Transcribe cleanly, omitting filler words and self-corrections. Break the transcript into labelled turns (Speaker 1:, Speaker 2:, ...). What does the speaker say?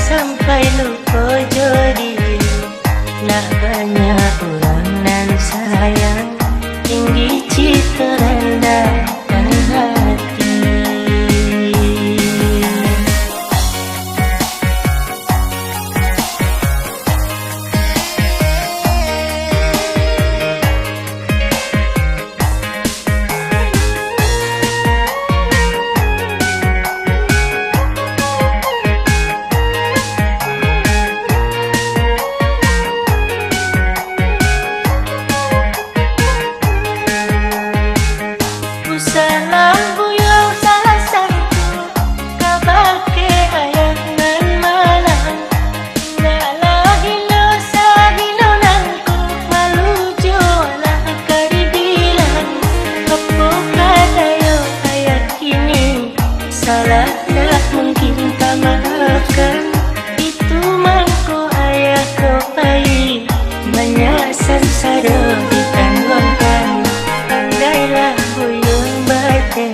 Speaker 1: sampai lupa jadi. Nak banyak orang nan sayang, tinggi cita rendahkan hati. Salam buyau salah satu kabar ke ayah nan malang. Nalah hilo sa hilo nangku malu jualah kari bilang. Kepo kadayo ayah kini salah dah mungkin tak maafkan. Itu mangko ayah kau pai banyak sansara ditanwangkan. Andailah buyau batin